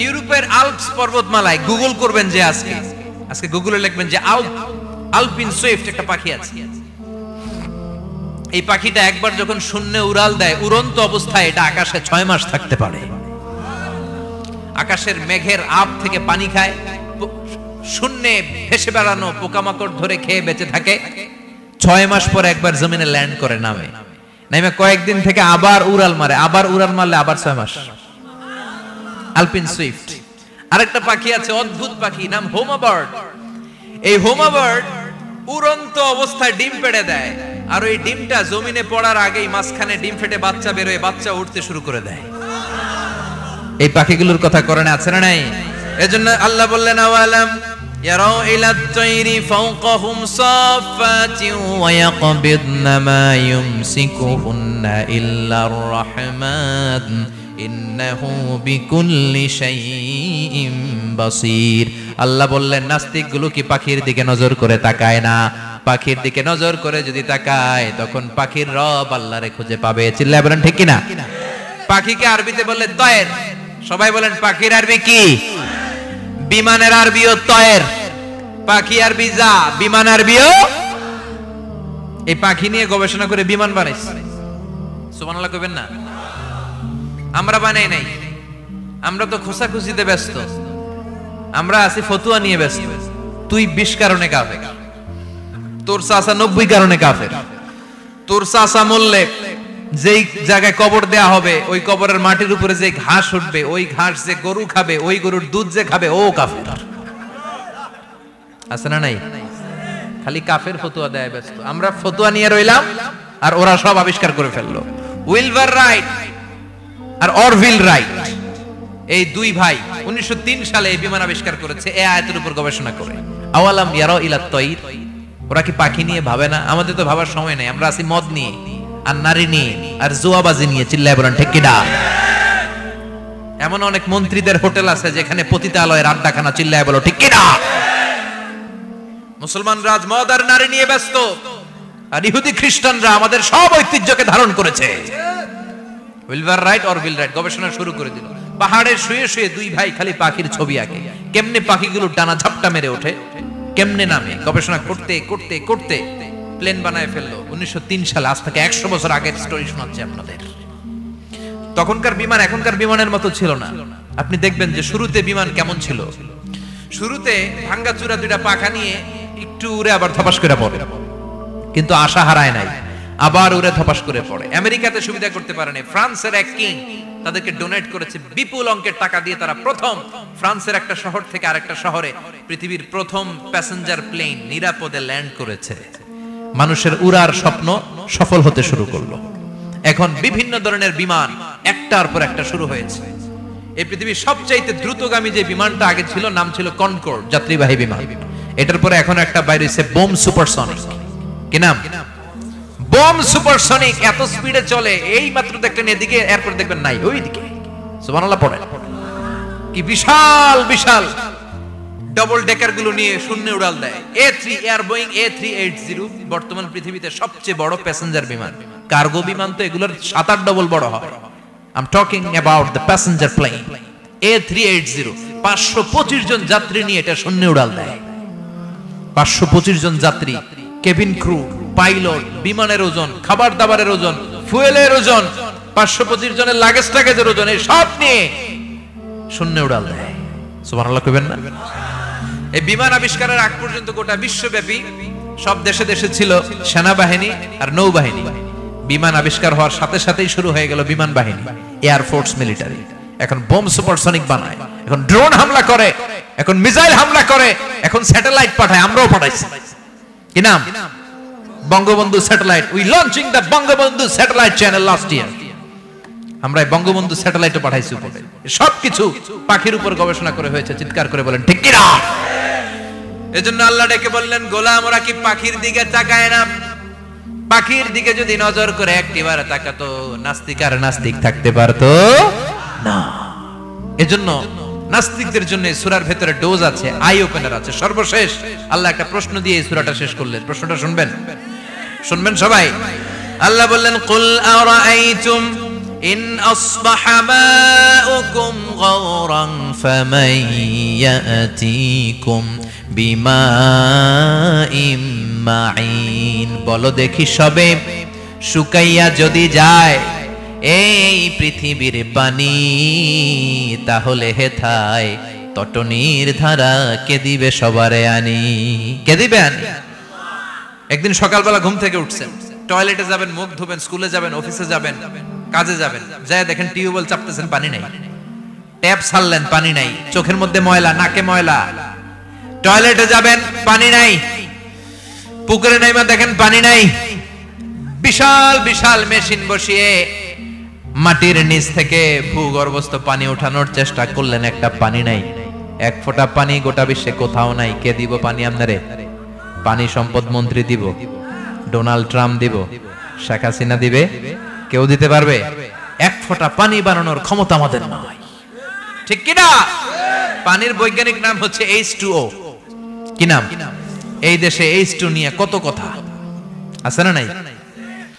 ইউরোপের Alps পর্বতমালায় Google করবেন যে আজকে গুগলে লিখবেন যে আলপিন সুইফট একটা পাখি আছে। এই পাখিটা একবার যখন শূন্যে উড়াল দেয়, উড়ন্ত অবস্থায় এটা আকাশে 6 মাস থাকতে পারে। আকাশের মেঘের আপ থেকে পানি খায়, শূন্যে ভেসে বেড়ানো পোকামাকড় ধরে খেয়ে বেঁচে থাকে। 6 মাস পর একবার জমিনে ল্যান্ড করে নামে কয়েকদিন থেকে আবার উড়াল মারে, আবার উড়াল মারলে আবার 6 মাস। আলপিন সুইফট। আরেকটা পাখি আছে, অদ্ভুত পাখি, নাম হোমা বার্ড। এই হোমা বার্ড উড়ন্ত অবস্থায় ডিম পেড়ে দেয়, আর ওই ডিমটা জমিনে পড়ার আগেই মাঝখানে ডিম ফেটে বাচ্চা বেরোয়, বাচ্চা উঠতে শুরু করে দেয়। এই পাখিগুলোর কথা কোরআনে আছে না নাই? এজন্য আল্লাহ বললেন আওয়ালাম ইয়ারাউ ইলাত তাইরি ফাওকাহুম সাফাতিন ওয়া ইয়াকবিদনা মা ইউমসিকুহুন্না ইল্লার রাহমান ইন্নাহু বিকুল্লি শাইইন বাসীর। আল্লাহ বললেন নাস্তিকগুলো কি পাখির দিকে নজর করে তাকায় না? পাখির দিকে নজর করে যদি তাকায় তখন পাখির রব আল্লাহরে খুঁজে পাবে। চিল্লায় বলেন ঠিক কিনা? পাখিকে আরবিতে বললে তয়ের। সবাই বলেন পাখির আরবি কি? বিমানের আরবিও তয়ের। পাখি আরবি যা, বিমান আরবিও। এই পাখি নিয়ে গবেষণা করে বিমান বানাইছে। সুবহানাল্লাহ কইবেন না? আমরা বানাই নাই, আমরা তো খোঁচাখুচিতে ব্যস্ত, আমরা আছি ফতুয়া নিয়ে ব্যস্ত। তুই 20 কারণে কাফের, তোর চাচা 90 কারণে কাফের। তোর চাচা মরলে যেই জায়গায় কবর দেয়া হবে, ওই কবরের মাটির উপরে যে ঘাস উঠবে, ওই ঘাস যে গরু খাবে, ওই গরুর দুধ যে খাবে, ও কাফের। আছে না নাই? খালি কাফের ফতুয়া দেয় ব্যস্ত। আমরা ফতুয়া নিয়ে রইলাম আর ওরা সব আবিষ্কার করে ফেললো। উইলবার রাইট আর অরভিল রাইট, এই দুই ভাই 1903 সালে এই বিমান আবিষ্কার করেছে এই আয়াতের উপর গবেষণা করে। আওয়ালাম ইয়ারাউ ইলাত তাইর, ওরা কি পাখি নিয়ে ভাবে না? আমাদের তো ভাবার সময় নেই, আমরা আছি মদ নিয়ে আর নারী নিয়ে আর জুয়াবাজি নিয়ে। চিল্লায় বলেন ঠিক কিনা? এমন অনেক মন্ত্রীদের হোটেল আছে যেখানে পতিতালয়ের আড্ডাখানা। চিল্লায় বলো ঠিক কিনা? মুসলমানরা আজ মদ আর নারী নিয়ে ব্যস্ত, আর ইহুদি খ্রিস্টানরা আমাদের সব ঐতিহ্যকে ধারণ করেছে। উইলবার রাইট অরভিল রাইট গবেষণা শুরু করে দিল। পাহাড়ে শুয়ে শুয়ে দুই ভাই খালি পাখির ছবি আঁকে, কেমনে পাখিগুলো ডানা ঝাপটা মেরে ওঠে, কেমনে নামে। গবেষণা করতে করতে করতে প্লেন বানায় ফেললো 1903 সালে। আজ থেকে 100 বছর আগের স্টোরি শোনাচ্ছি আপনাদের। তখনকার বিমান এখনকার বিমানের মতো ছিল না। আপনি দেখবেন যে শুরুতে বিমান কেমন ছিল। শুরুতে ভাঙ্গাচুরা দুইটা পাখা নিয়ে একটু উড়ে আবার ধপাস করে পড়ে, কিন্তু আশা হারায় নাই, আবার উড়ে ধপাস করে পড়ে। আমেরিকাতে সুবিধা করতে পারেনি। ফ্রান্সের এক কিং তাদেরকে ডোনেট করেছে বিপুল অঙ্কের টাকা দিয়ে। তারা প্রথম ফ্রান্সের একটা শহর থেকে আরেকটা শহরে পৃথিবীর প্রথম প্যাসেঞ্জার প্লেন নিরাপদে ল্যান্ড করেছে। মানুষের উড়ার স্বপ্ন সফল হতে শুরু করলো। এখন বিভিন্ন ধরনের বিমান একটার পর একটা শুরু হয়েছে। এই পৃথিবীর সবচাইতে দ্রুতগামী যে বিমানটা আগে ছিল নাম ছিল কনকর্ড, যাত্রীবাহী বিমান। এটার পরে এখন একটা বাইরে হচ্ছে বোম সুপারসনিক। কি নাম? Bomb supersonic. এত স্পিডে চলে, এই মাত্র দেখলেন এদিকে, এরপর দেখবেন নাই ওইদিকে। সুবহানাল্লাহ পড়ে। কি বিশাল বিশাল ডবল ডেকার গুলো নিয়ে শূন্যে উড়াল দেয়। A3 এয়ার বোয়িং A380 বর্তমান পৃথিবীতে সবচেয়ে বড় প্যাসেঞ্জার বিমান। কার্গো বিমান তো এগুলোর 7-8 ডবল বড় হয়। I'm talking about the passenger plane A380। 525 জন যাত্রী নিয়ে এটা শূন্যে উড়াল দেয়। 525 জন যাত্রী, কেবিন ক্রু, পাইলট, বিমানের ওজন, খাবার দাবারের ওজন, ফুয়েলের ওজন, 525 জনের লাগেজ টাগেজের ওজন, এই সব নিয়ে শূন্যে উড়াল দেয়। সুবহানাল্লাহ কইবেন না? এই বিমান আবিষ্কারের আগ পর্যন্ত গোটা বিশ্বব্যাপী সব দেশে দেশে ছিল সেনাবাহিনী আর নৌবাহিনী। বিমান আবিষ্কার হওয়ার সাথে সাথেই শুরু হয়ে গেল বিমান বাহিনী, এয়ার ফোর্স, মিলিটারি। এখন বোম সুপারসনিক বানায়, এখন ড্রোন হামলা করে, এখন মিসাইল হামলা করে, এখন স্যাটেলাইট পাঠায়। আমরাও পাঠাইছি। কি নাম? Bangabandhu satellite. We launching the Bangabandhu satellite channel last year. আমরা বঙ্গবন্ধু স্যাটেলাইটও পাঠাইছি উপরে। সবকিছু পাখির উপর গবেষণা করে হয়েছে। চিৎকার করে বলেন ঠিক কিনা? এজন্য আল্লাহ ডেকে বললেন, গোলাম ওরা কি পাখির দিকে তাকায় না? পাখির দিকে যদি নজর করে একটিবার তাকাতো, নাস্তিক আর নাস্তিক থাকতে পারতো না। এজন্য নাস্তিকদের জন্য সূরার ভেতরে ডোজ আছে, আই ওপেনার আছে। সর্বশেষ আল্লাহ একটা প্রশ্ন দিয়ে এই সূরাটা শেষ করলেন। প্রশ্নটা শুনবেন? শুনবেন সবাই? আল্লাহ বললেন, কুল আরাআইতুম ইন আসবাহা মাউকুম গাওরান ফামান ইয়াতিকুম বিমাইম মাইন। বলো দেখি সবে শুকাইয়া যদি যায় এই পৃথিবীর পানি, তাহলে হেথায় তটনির ধারা কে দিবে সবারে আনি? কে দিবে আনি? একদিন সকালবেলা ঘুম থেকে উঠছেন, টয়লেটে যাবেন, মুখ ধুবেন, স্কুলে যাবেন, অফিসে যাবেন, কাজে যাবেন, যায় দেখেন টিউবওয়েল চাপতেছেন, পানি নাই। ট্যাপ ছাড়লেন, পানি নাই। চোখের মধ্যে ময়লা, নাকে ময়লা। টয়লেটে যাবেন, পানি নাই। পুকুরে নাইমা দেখেন পানি নাই। বিশাল বিশাল মেশিন বসিয়ে মাটির নিচ থেকে ভূগর্ভস্থ পানি ওঠানোর চেষ্টা করলেন, একটা পানি নাই। এক ফোঁটা পানি গোটা বিশ্বে কোথাও নাই। কে দিব পানি আপনারে? পানি সম্পদ মন্ত্রী দিব, ডোনাল্ড ট্রাম্প দিব, শেখ হাসিনা দিবে? কেউ দিতে পারবে? এক ফোঁটা পানি বানানোর ক্ষমতা আমাদের নয়, ঠিক কিনা? পানির বৈজ্ঞানিক নাম হচ্ছে H2O। কি নাম? এই দেশে H2 নিয়ে কত কথা আছে না নাই?